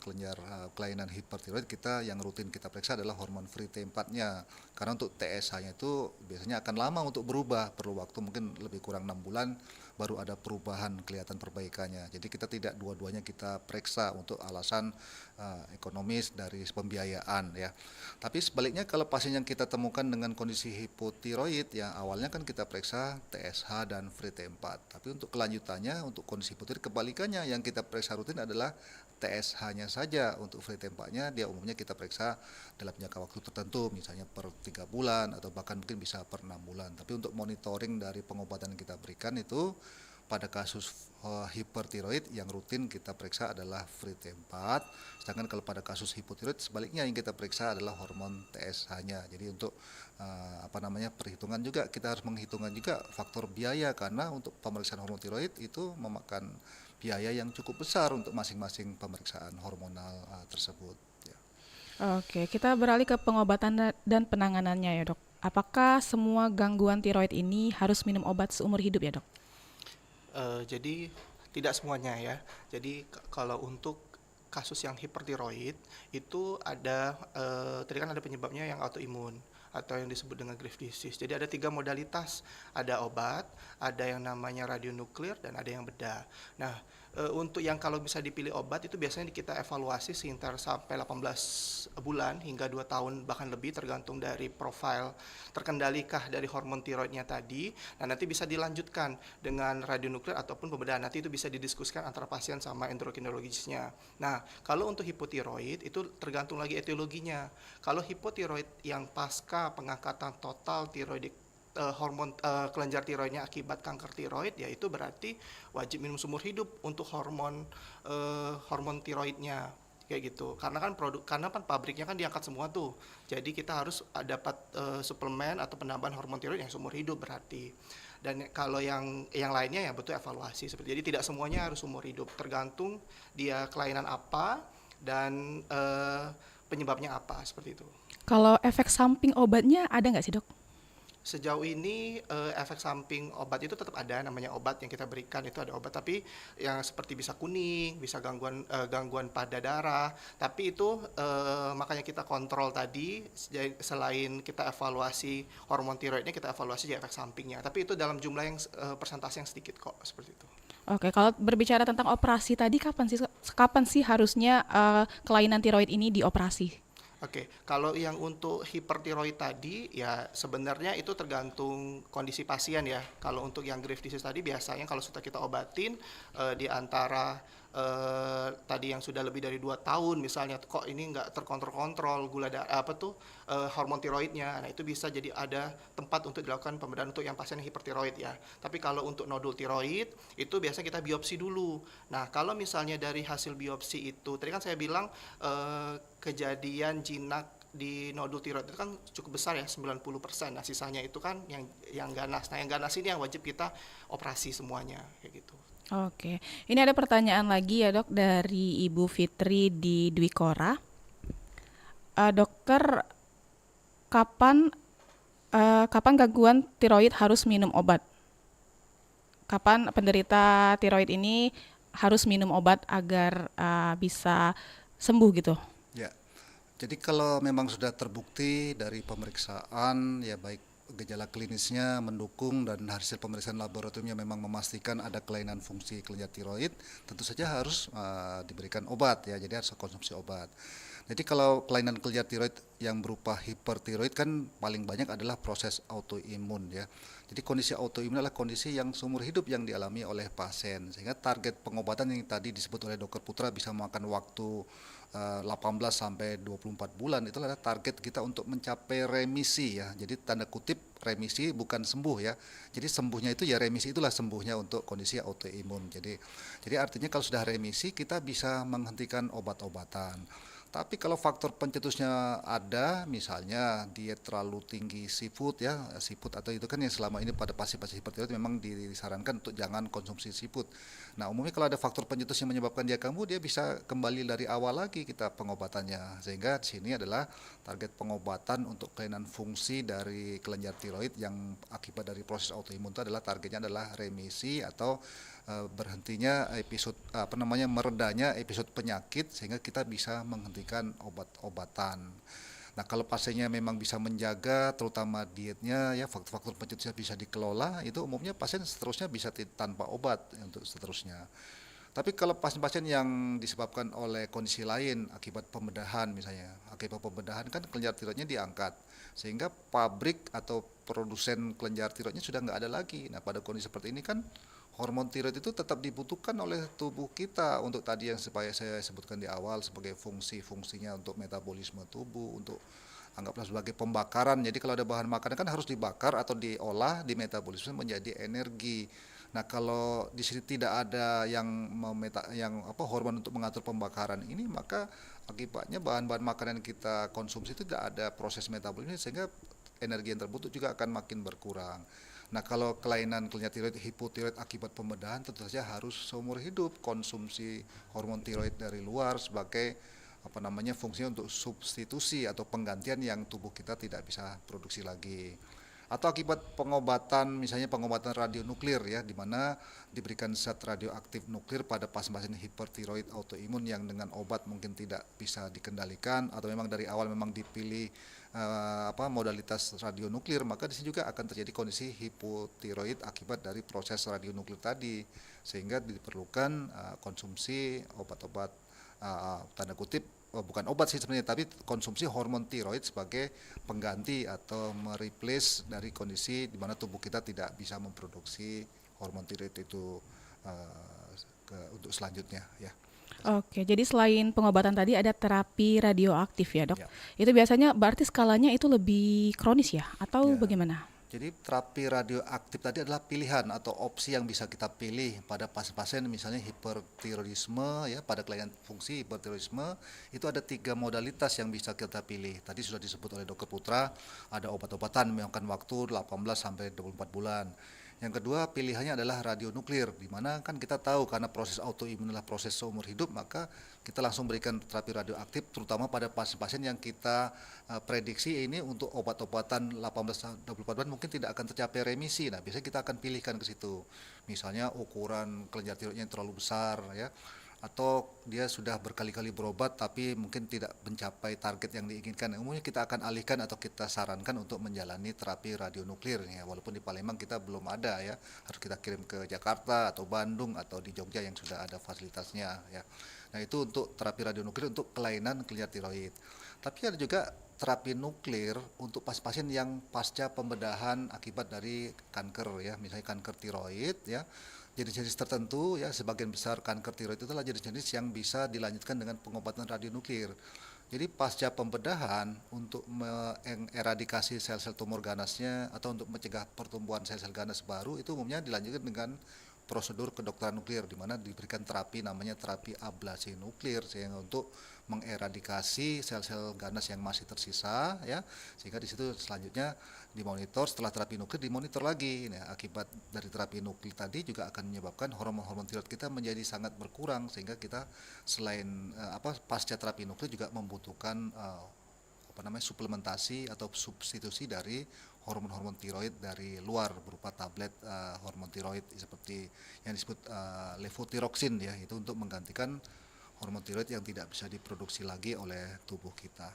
hipertiroid kita yang rutin kita periksa adalah hormon free T4-nya. Karena untuk TSH-nya itu biasanya akan lama untuk berubah, perlu waktu mungkin lebih kurang 6 bulan baru ada perubahan kelihatan perbaikannya. Jadi kita tidak dua-duanya kita periksa untuk alasan ekonomis dari pembiayaan ya. Tapi sebaliknya kalau pasien yang kita temukan dengan kondisi hipotiroid ya awalnya kan kita periksa TSH dan free T4. Tapi untuk kelanjutannya untuk kondisi hipotiroid kebalikannya yang kita periksa rutin adalah TSH-nya saja. Untuk free T4-nya dia umumnya kita periksa dalam jangka waktu tertentu, misalnya per 3 bulan atau bahkan mungkin bisa per 6 bulan. Tapi untuk monitoring dari pengobatan yang kita berikan itu pada kasus hipertiroid yang rutin kita periksa adalah free T4, sedangkan kalau pada kasus hipotiroid sebaliknya yang kita periksa adalah hormon TSH-nya. Jadi untuk perhitungan juga kita harus menghitungkan juga faktor biaya, karena untuk pemeriksaan hormon tiroid itu memakan biaya yang cukup besar untuk masing-masing pemeriksaan hormonal tersebut. Ya. Oke, kita beralih ke pengobatan dan penanganannya ya dok. Apakah semua gangguan tiroid ini harus minum obat seumur hidup ya dok? Jadi tidak semuanya ya. Jadi kalau untuk kasus yang hipertiroid itu ada tadi kan ada penyebabnya yang autoimun atau yang disebut dengan Graves' disease. Jadi ada 3 modalitas, ada obat, ada yang namanya radionuklir, dan ada yang bedah. Nah, untuk yang kalau bisa dipilih obat itu biasanya kita evaluasi sekitar sampai 18 bulan hingga 2 tahun bahkan lebih tergantung dari profil terkendalikah dari hormon tiroidnya tadi. Nah, nanti bisa dilanjutkan dengan radionuklir ataupun pembedahan. Nanti itu bisa didiskusikan antara pasien sama endokrinologisnya. Nah, kalau untuk hipotiroid itu tergantung lagi etiologinya. Kalau hipotiroid yang pasca pengangkatan total tiroidik hormon kelenjar tiroidnya akibat kanker tiroid, yaitu berarti wajib minum seumur hidup untuk hormon tiroidnya kayak gitu. Karena kan pabriknya kan diangkat semua tuh. Jadi kita harus dapat suplemen atau penambahan hormon tiroid yang seumur hidup berarti. Dan kalau yang lainnya ya betul evaluasi seperti. Jadi tidak semuanya harus seumur hidup, tergantung dia kelainan apa dan penyebabnya apa seperti itu. Kalau efek samping obatnya ada nggak sih dok? Sejauh ini efek samping obat itu tetap ada, namanya obat yang kita berikan itu ada obat, tapi yang seperti bisa kuning, bisa gangguan pada darah, tapi itu makanya kita kontrol tadi, selain kita evaluasi hormon tiroidnya, kita evaluasi juga efek sampingnya, tapi itu dalam jumlah yang persentase yang sedikit kok, seperti itu. Oke, kalau berbicara tentang operasi tadi, kapan sih harusnya kelainan tiroid ini dioperasi? Oke, kalau yang untuk hipertiroid tadi ya sebenarnya itu tergantung kondisi pasien ya. Kalau untuk yang Graves' disease tadi biasanya kalau sudah kita obatin di antara tadi yang sudah lebih dari 2 tahun misalnya kok ini nggak terkontrol gula darah hormon tiroidnya. Nah, itu bisa jadi ada tempat untuk dilakukan pembedahan untuk yang pasien hipertiroid ya. Tapi kalau untuk nodul tiroid itu biasanya kita biopsi dulu. Nah, kalau misalnya dari hasil biopsi itu tadi kan saya bilang kejadian jinak di nodul tiroid itu kan cukup besar ya, 90%. Nah, sisanya itu kan yang ganas. Nah, yang ganas ini yang wajib kita operasi semuanya kayak gitu. Oke, ini ada pertanyaan lagi ya dok dari Ibu Fitri di Dwi Kora. Dokter, kapan gangguan tiroid harus minum obat? Kapan penderita tiroid ini harus minum obat agar bisa sembuh gitu? Ya, jadi kalau memang sudah terbukti dari pemeriksaan, ya baik gejala klinisnya mendukung dan hasil pemeriksaan laboratoriumnya memang memastikan ada kelainan fungsi kelenjar tiroid, tentu saja harus diberikan obat ya, jadi harus konsumsi obat. Jadi kalau kelainan kelenjar tiroid yang berupa hipertiroid kan paling banyak adalah proses autoimun ya. Jadi kondisi autoimun adalah kondisi yang seumur hidup yang dialami oleh pasien, sehingga target pengobatan yang tadi disebut oleh Dr. Putra bisa memakan waktu 18 sampai 24 bulan, itu adalah target kita untuk mencapai remisi ya. Jadi tanda kutip remisi bukan sembuh ya. Jadi sembuhnya itu ya remisi, itulah sembuhnya untuk kondisi autoimun. Jadi artinya kalau sudah remisi kita bisa menghentikan obat-obatan. Tapi kalau faktor pencetusnya ada, misalnya diet terlalu tinggi seafood ya, seafood atau itu kan yang selama ini pada pasien-pasien hipertiroid memang disarankan untuk jangan konsumsi seafood. Nah umumnya kalau ada faktor pencetus yang menyebabkan dia kambuh, dia bisa kembali dari awal lagi kita pengobatannya. Sehingga di sini adalah target pengobatan untuk kelainan fungsi dari kelenjar tiroid yang akibat dari proses autoimun itu adalah targetnya adalah remisi atau berhentinya episode meredanya episode penyakit sehingga kita bisa menghentikan obat-obatan. Nah, kalau pasiennya memang bisa menjaga terutama dietnya ya, faktor-faktor pencetusnya bisa dikelola, itu umumnya pasien seterusnya bisa tanpa obat untuk seterusnya. Tapi kalau pasien-pasien yang disebabkan oleh kondisi lain akibat pembedahan misalnya, akibat pembedahan kan kelenjar tiroidnya diangkat sehingga pabrik atau produsen kelenjar tiroidnya sudah nggak ada lagi. Nah, pada kondisi seperti ini kan hormon tiroid itu tetap dibutuhkan oleh tubuh kita untuk tadi yang supaya saya sebutkan di awal sebagai fungsi-fungsinya untuk metabolisme tubuh, untuk anggaplah sebagai pembakaran. Jadi kalau ada bahan makanan kan harus dibakar atau diolah di metabolisme menjadi energi. Nah, kalau di sini tidak ada hormon untuk mengatur pembakaran ini, maka akibatnya bahan-bahan makanan yang kita konsumsi itu tidak ada proses metabolisme sehingga energi yang terbutuh juga akan makin berkurang. Nah, kalau kelainan kelenjar tiroid hipotiroid akibat pembedahan tentu saja harus seumur hidup konsumsi hormon tiroid dari luar sebagai fungsinya untuk substitusi atau penggantian yang tubuh kita tidak bisa produksi lagi. Atau akibat pengobatan, misalnya pengobatan radionuklir ya, di mana diberikan zat radioaktif nuklir pada pasien-pasien hipertiroid autoimun yang dengan obat mungkin tidak bisa dikendalikan atau memang dari awal memang dipilih modalitas radionuklir, maka di sini juga akan terjadi kondisi hipotiroid akibat dari proses radionuklir tadi, sehingga diperlukan konsumsi obat-obat tanda kutip bukan obat sih sebenarnya, tapi konsumsi hormon tiroid sebagai pengganti atau mereplace dari kondisi di mana tubuh kita tidak bisa memproduksi hormon tiroid itu untuk selanjutnya ya. Oke, jadi selain pengobatan tadi ada terapi radioaktif ya, Dok? Ya. Itu biasanya berarti skalanya itu lebih kronis ya atau Ya. bagaimana? Jadi terapi radioaktif tadi adalah pilihan atau opsi yang bisa kita pilih pada pasien-pasien misalnya hipertiroidisme ya, pada kelainan fungsi hipertiroidisme itu ada 3 modalitas yang bisa kita pilih. Tadi sudah disebut oleh Dr. Putra, ada obat-obatan memakan waktu 18 sampai 24 bulan. Yang kedua pilihannya adalah radionuklir, di mana kan kita tahu karena proses autoimun adalah proses seumur hidup, maka kita langsung berikan terapi radioaktif terutama pada pasien-pasien yang kita prediksi ini untuk obat-obatan 18-24 bulan mungkin tidak akan tercapai remisi. Nah, biasanya kita akan pilihkan ke situ. Misalnya ukuran kelenjar tiroidnya terlalu besar ya, atau dia sudah berkali-kali berobat tapi mungkin tidak mencapai target yang diinginkan. Umumnya kita akan alihkan atau kita sarankan untuk menjalani terapi radionuklir ya, walaupun di Palembang kita belum ada ya, harus kita kirim ke Jakarta atau Bandung atau di Jogja yang sudah ada fasilitasnya ya. Nah, itu untuk terapi radionuklir untuk kelainan kelenjar tiroid. Tapi ada juga terapi nuklir untuk pasien yang pasca pembedahan akibat dari kanker ya, misalnya kanker tiroid ya. Jenis-jenis tertentu ya, sebagian besar kanker tiroid itu adalah jenis-jenis yang bisa dilanjutkan dengan pengobatan radionuklir. Jadi pasca pembedahan untuk mengeradikasi sel-sel tumor ganasnya atau untuk mencegah pertumbuhan sel-sel ganas baru itu umumnya dilanjutkan dengan prosedur kedokteran nuklir, di mana diberikan terapi namanya terapi ablasi nuklir sehingga untuk mengeradikasi sel-sel ganas yang masih tersisa ya, sehingga di situ selanjutnya dimonitor, setelah terapi nuklir dimonitor lagi. Nah, akibat dari terapi nuklir tadi juga akan menyebabkan hormon-hormon tiroid kita menjadi sangat berkurang sehingga kita selain pasca terapi nuklir juga membutuhkan suplementasi atau substitusi dari hormon-hormon tiroid dari luar berupa tablet hormon tiroid seperti yang disebut levothyroxine ya, itu untuk menggantikan hormon tiroid yang tidak bisa diproduksi lagi oleh tubuh kita.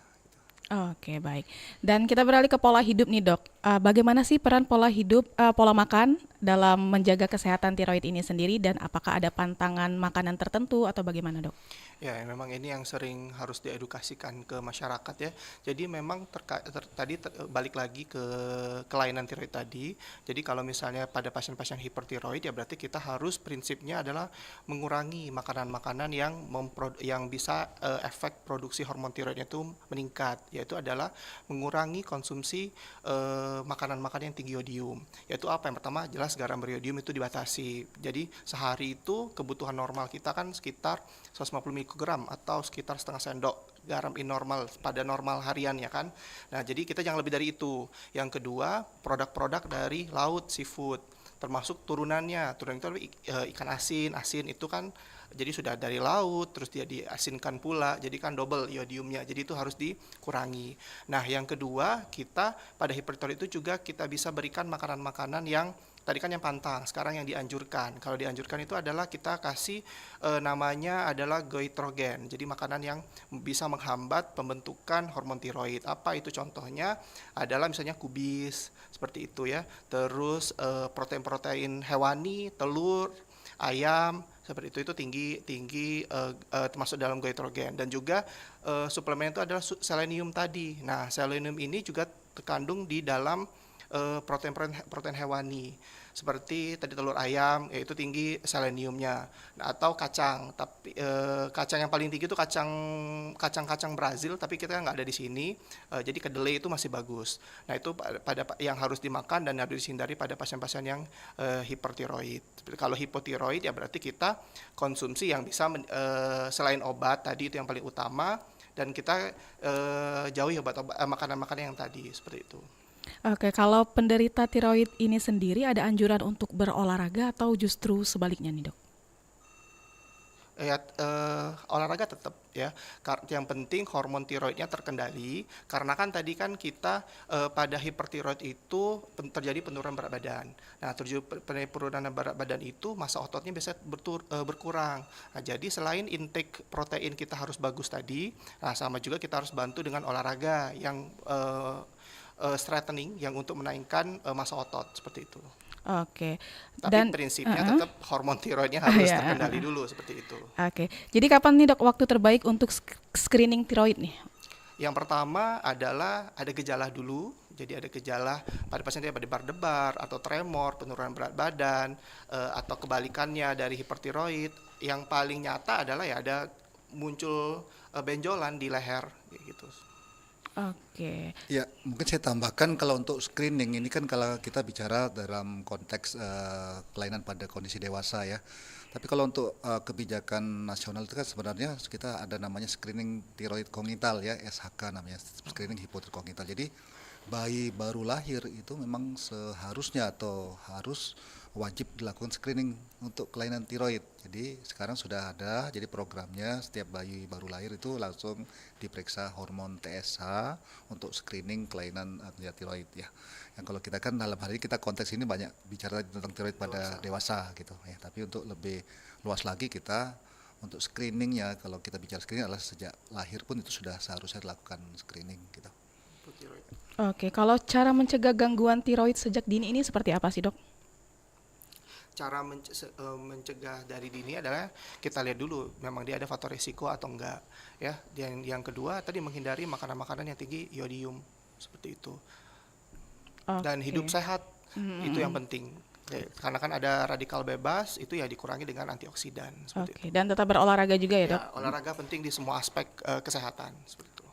Oke, baik. Dan kita beralih ke pola hidup nih, Dok. Bagaimana sih peran pola hidup, pola makan dalam menjaga kesehatan tiroid ini sendiri, dan apakah ada pantangan makanan tertentu atau bagaimana, Dok? Ya, memang ini yang sering harus diedukasikan ke masyarakat ya. Jadi memang balik lagi ke kelainan tiroid tadi. Jadi kalau misalnya pada pasien-pasien hipertiroid ya berarti kita harus prinsipnya adalah mengurangi makanan-makanan yang bisa efek produksi hormon tiroidnya itu meningkat. Yaitu adalah mengurangi konsumsi makanan-makanan yang tinggi yodium. Yaitu apa? Yang pertama jelas garam beriodium itu dibatasi. Jadi sehari itu kebutuhan normal kita kan sekitar 150 mikrogram atau sekitar setengah sendok garam normal pada normal harian ya kan. Nah, jadi kita jangan lebih dari itu. Yang kedua, produk-produk dari laut, seafood, termasuk turunannya. Turunan itu ikan asin itu kan jadi sudah dari laut, terus dia diasinkan pula, jadi kan double iodiumnya, jadi itu harus dikurangi. Nah, yang kedua, kita pada hipertiroid itu juga kita bisa berikan makanan-makanan yang tadi kan yang pantang, sekarang yang dianjurkan. Kalau dianjurkan itu adalah kita kasih namanya adalah goitrogen. Jadi makanan yang bisa menghambat pembentukan hormon tiroid. Apa itu contohnya? Adalah misalnya kubis, seperti itu ya. Terus protein-protein hewani, telur, ayam, seperti itu tinggi termasuk dalam goitrogen. Dan juga suplemen itu adalah selenium tadi. Nah, selenium ini juga terkandung di dalam protein hewani seperti tadi telur ayam, yaitu tinggi seleniumnya. Nah, atau kacang, tapi kacang yang paling tinggi itu kacang Brazil, tapi kita nggak ada di sini, jadi kedelai itu masih bagus. Nah, itu pada yang harus dimakan dan harus dihindari pada pasien-pasien yang hipertiroid. Kalau hipotiroid ya berarti kita konsumsi yang bisa selain obat tadi itu yang paling utama, dan kita jauhi makanan-makanan yang tadi seperti itu. Oke, kalau penderita tiroid ini sendiri ada anjuran untuk berolahraga atau justru sebaliknya nih, Dok? Ya, olahraga tetap ya. Yang penting hormon tiroidnya terkendali, karena kan tadi kan kita pada hipertiroid itu terjadi penurunan berat badan. Nah, penurunan berat badan itu massa ototnya biasa berkurang. Nah, jadi selain intake protein kita harus bagus tadi, nah sama juga kita harus bantu dengan olahraga yang strengthening yang untuk menaikkan massa otot seperti itu. Oke. Tapi Dan prinsipnya tetap hormon tiroidnya harus terkendali dulu seperti itu. Oke. Jadi kapan nih, Dok, waktu terbaik untuk screening tiroid nih? Yang pertama adalah ada gejala dulu. Jadi ada gejala pada pasien yang berdebar atau tremor, penurunan berat badan, atau kebalikannya dari hipertiroid. Yang paling nyata adalah ya ada muncul benjolan di leher gitu. Oke. Ya, mungkin saya tambahkan kalau untuk screening ini kan kalau kita bicara dalam konteks kelainan pada kondisi dewasa ya. Tapi kalau untuk kebijakan nasional itu kan sebenarnya kita ada namanya screening tiroid kongnital ya, SHK namanya, screening hipotiroid kongnital. Jadi bayi baru lahir itu memang seharusnya atau harus wajib dilakukan screening untuk kelainan tiroid. Jadi sekarang sudah ada, jadi programnya setiap bayi baru lahir itu langsung diperiksa hormon TSH untuk screening kelainan tiroid ya. Yang kalau kita kan dalam hal ini kita konteks ini banyak bicara tentang tiroid pada dewasa gitu ya. Tapi untuk lebih luas lagi kita untuk screeningnya, kalau kita bicara screening adalah sejak lahir pun itu sudah seharusnya dilakukan screening gitu. Oke, kalau cara mencegah gangguan tiroid sejak dini ini seperti apa sih, Dok? Cara mencegah dari dini adalah kita lihat dulu memang dia ada faktor risiko atau enggak ya. Yang kedua tadi menghindari makanan-makanan yang tinggi iodium seperti itu. Dan hidup sehat itu yang penting. Karena kan ada radikal bebas itu ya dikurangi dengan antioksidan seperti itu. Dan tetap berolahraga juga ya, Dok? Ya, olahraga penting di semua aspek kesehatan seperti itu.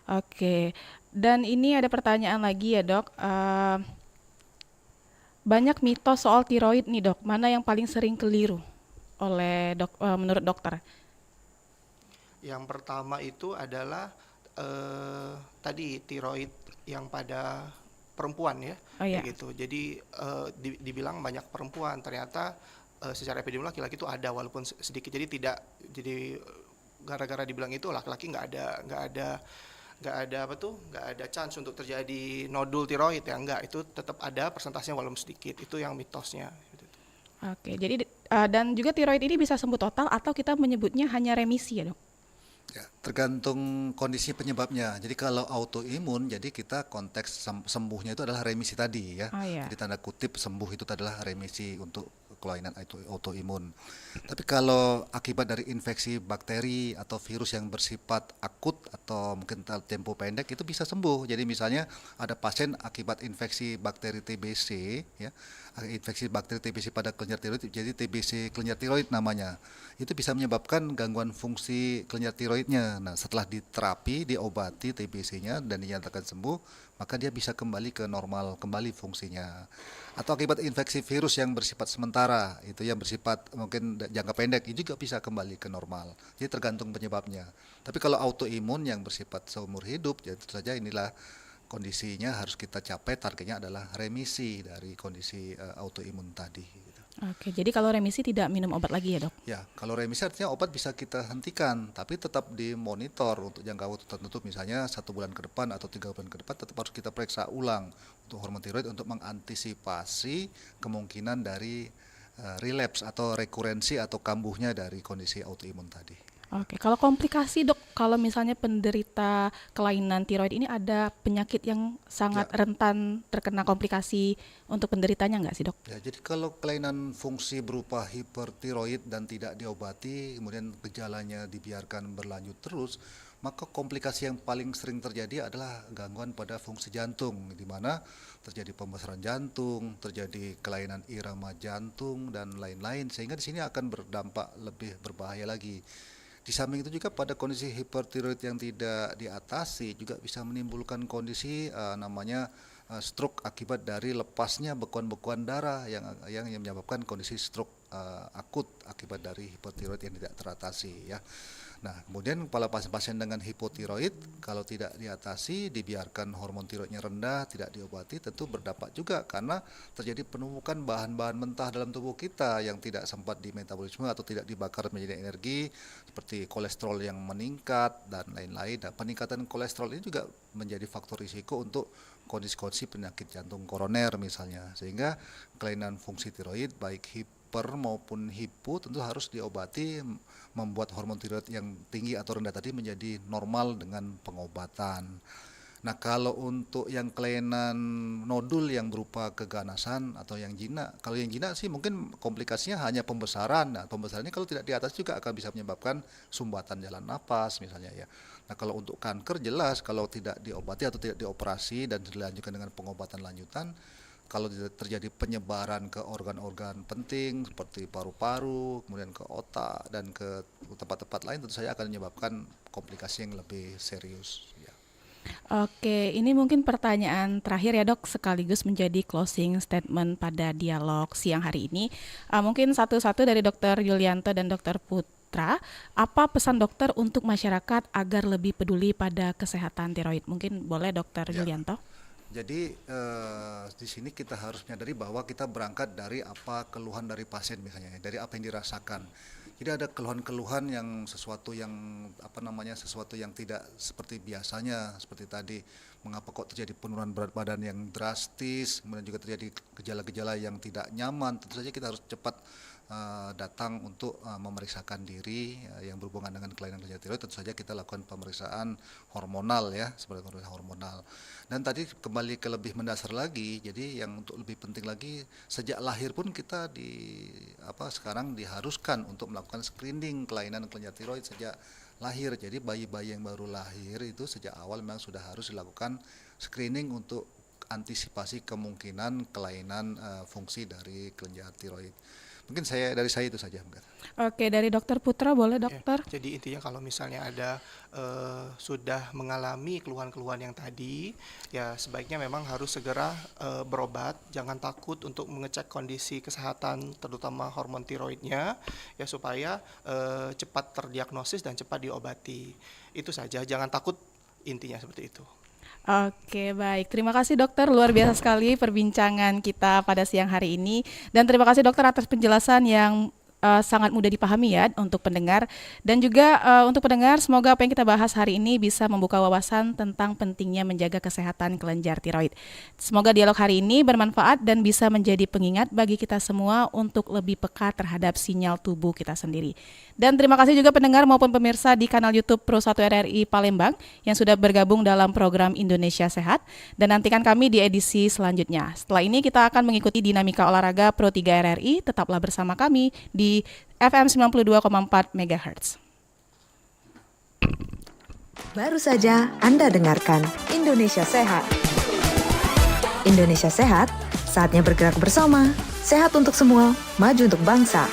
Oke. Dan ini ada pertanyaan lagi ya, Dok. Banyak mitos soal tiroid nih, Dok. Mana yang paling sering keliru oleh menurut dokter? Yang pertama itu adalah tadi tiroid yang pada perempuan ya, gitu. Jadi dibilang banyak perempuan, ternyata secara epidemiologi laki-laki itu ada walaupun sedikit. Jadi gara-gara dibilang itu laki-laki nggak nggak ada chance untuk terjadi nodul tiroid ya, enggak, itu tetap ada persentasenya walaupun sedikit, itu yang mitosnya. Oke, jadi dan juga tiroid ini bisa sembuh total atau kita menyebutnya hanya remisi ya dok? Ya, tergantung kondisi penyebabnya. Jadi kalau autoimun, jadi kita konteks sembuhnya itu adalah remisi tadi ya. Oh, iya. Jadi tanda kutip sembuh itu adalah remisi untuk kelainan autoimun. Tapi kalau akibat dari infeksi bakteri atau virus yang bersifat akut atau mungkin tempo pendek itu bisa sembuh. Jadi misalnya ada pasien akibat infeksi bakteri TBC ya, infeksi bakteri TBC pada kelenjar tiroid, jadi TBC kelenjar tiroid namanya. Itu bisa menyebabkan gangguan fungsi kelenjar tiroidnya. Nah, setelah diterapi, diobati TBC-nya dan dinyatakan sembuh, maka dia bisa kembali ke normal, kembali fungsinya. Atau akibat infeksi virus yang bersifat sementara, itu yang bersifat mungkin jangka pendek, itu juga bisa kembali ke normal. Jadi tergantung penyebabnya. Tapi kalau autoimun yang bersifat seumur hidup, ya tentu saja inilah kondisinya harus kita capai, targetnya adalah remisi dari kondisi autoimun tadi. Gitu. Oke, jadi kalau remisi tidak minum obat lagi ya dok? Ya, kalau remisi artinya obat bisa kita hentikan, tapi tetap dimonitor untuk jangka waktu tertentu, misalnya 1 bulan ke depan atau 3 bulan ke depan, tetap harus kita periksa ulang untuk hormon tiroid untuk mengantisipasi kemungkinan dari relapse atau rekurensi atau kambuhnya dari kondisi autoimun tadi. Oke, kalau komplikasi dok, kalau misalnya penderita kelainan tiroid ini ada penyakit yang sangat rentan terkena komplikasi untuk penderitanya nggak sih dok? Ya, jadi kalau kelainan fungsi berupa hipertiroid dan tidak diobati, kemudian gejalanya dibiarkan berlanjut terus, maka komplikasi yang paling sering terjadi adalah gangguan pada fungsi jantung, di mana terjadi pembesaran jantung, terjadi kelainan irama jantung dan lain-lain, sehingga di sini akan berdampak lebih berbahaya lagi. Di samping itu juga pada kondisi hipertiroid yang tidak diatasi juga bisa menimbulkan kondisi namanya stroke akibat dari lepasnya bekuan-bekuan darah yang menyebabkan kondisi stroke akut akibat dari hipertiroid yang tidak teratasi ya. Nah, kemudian pada pasien-pasien dengan hipotiroid kalau tidak diatasi, dibiarkan hormon tiroidnya rendah, tidak diobati, tentu berdampak juga karena terjadi penumpukan bahan-bahan mentah dalam tubuh kita yang tidak sempat dimetabolisme atau tidak dibakar menjadi energi, seperti kolesterol yang meningkat dan lain-lain. Dan peningkatan kolesterol ini juga menjadi faktor risiko untuk kondisi-kondisi penyakit jantung koroner misalnya, sehingga kelainan fungsi tiroid baik maupun hipo tentu harus diobati, membuat hormon tiroid yang tinggi atau rendah tadi menjadi normal dengan pengobatan. Nah, kalau untuk yang kelainan nodul yang berupa keganasan atau yang jinak, kalau yang jinak sih mungkin komplikasinya hanya pembesaran. Nah, pembesaran ini kalau tidak diatasi juga akan bisa menyebabkan sumbatan jalan napas misalnya ya. Nah, kalau untuk kanker jelas kalau tidak diobati atau tidak dioperasi dan dilanjutkan dengan pengobatan lanjutan, kalau terjadi penyebaran ke organ-organ penting seperti paru-paru, kemudian ke otak dan ke tempat-tempat lain, tentu saja akan menyebabkan komplikasi yang lebih serius. Ya. Oke, ini mungkin pertanyaan terakhir ya dok, sekaligus menjadi closing statement pada dialog siang hari ini. Mungkin satu-satu dari Dr. Yulianto dan Dr. Putra, apa pesan dokter untuk masyarakat agar lebih peduli pada kesehatan tiroid? Mungkin boleh Dr. Yulianto? Jadi di sini kita harus menyadari bahwa kita berangkat dari apa keluhan dari pasien misalnya, dari apa yang dirasakan. Jadi ada keluhan-keluhan yang sesuatu yang tidak seperti biasanya, seperti tadi mengapa kok terjadi penurunan berat badan yang drastis, kemudian juga terjadi gejala-gejala yang tidak nyaman. Tentu saja kita harus cepat datang untuk memeriksakan diri yang berhubungan dengan kelainan kelenjar tiroid. Tentu saja kita lakukan pemeriksaan hormonal ya, seperti pemeriksaan hormonal. Dan tadi kembali ke lebih mendasar lagi, jadi yang untuk lebih penting lagi, sejak lahir pun kita sekarang diharuskan untuk melakukan screening kelainan kelenjar tiroid sejak lahir. Jadi bayi-bayi yang baru lahir itu sejak awal memang sudah harus dilakukan screening untuk antisipasi kemungkinan kelainan fungsi dari kelenjar tiroid. Mungkin dari saya itu saja. Oke, dari Dr. Putra boleh dokter? Ya, jadi intinya kalau misalnya ada sudah mengalami keluhan-keluhan yang tadi, ya sebaiknya memang harus segera berobat. Jangan takut untuk mengecek kondisi kesehatan, terutama hormon tiroidnya, ya supaya cepat terdiagnosis dan cepat diobati. Itu saja, jangan takut, intinya seperti itu. Oke, baik. Terima kasih dokter, luar biasa sekali perbincangan kita pada siang hari ini. Dan terima kasih dokter atas penjelasan yang sangat mudah dipahami ya untuk pendengar. Dan juga untuk pendengar, semoga apa yang kita bahas hari ini bisa membuka wawasan tentang pentingnya menjaga kesehatan kelenjar tiroid. Semoga dialog hari ini bermanfaat dan bisa menjadi pengingat bagi kita semua untuk lebih peka terhadap sinyal tubuh kita sendiri. Dan terima kasih juga pendengar maupun pemirsa di kanal YouTube Pro 1 RRI Palembang yang sudah bergabung dalam program Indonesia Sehat. Dan nantikan kami di edisi selanjutnya. Setelah ini kita akan mengikuti dinamika olahraga Pro 3 RRI. Tetaplah bersama kami di FM 92,4 MHz. Baru saja Anda dengarkan Indonesia Sehat. Indonesia Sehat, saatnya bergerak bersama. Sehat untuk semua, maju untuk bangsa.